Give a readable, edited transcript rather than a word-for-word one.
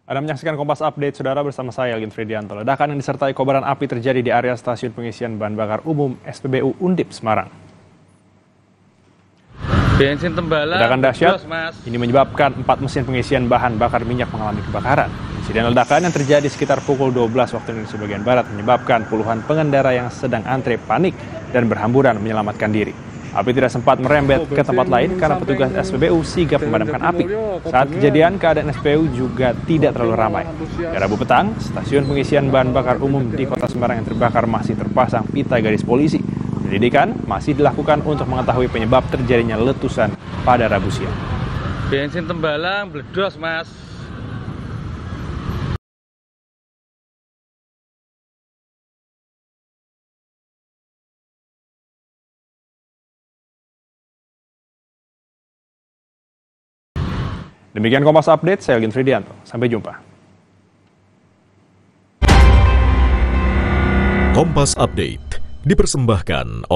Anda menyaksikan Kompas Update, Saudara, bersama saya, Elgin Fridianto. Ledakan yang disertai kobaran api terjadi di area stasiun pengisian bahan bakar umum SPBU Undip, Semarang. Bensin Tembalang. Ledakan dahsyat ini menyebabkan 4 mesin pengisian bahan bakar minyak mengalami kebakaran. Insiden ledakan yang terjadi sekitar pukul 12 waktu Indonesia bagian Barat menyebabkan puluhan pengendara yang sedang antre panik dan berhamburan menyelamatkan diri. Api tidak sempat merembet ke tempat lain karena petugas SPBU sigap memadamkan api. Saat kejadian, keadaan SPBU juga tidak terlalu ramai. Pada Rabu petang, stasiun pengisian bahan bakar umum di kota Semarang yang terbakar masih terpasang pita garis polisi. Penyelidikan masih dilakukan untuk mengetahui penyebab terjadinya letusan pada Rabu siang. Bensin Tembalang bledos, Mas. Demikian Kompas Update, saya Elgin Fridianto. Sampai jumpa. Kompas Update dipersembahkan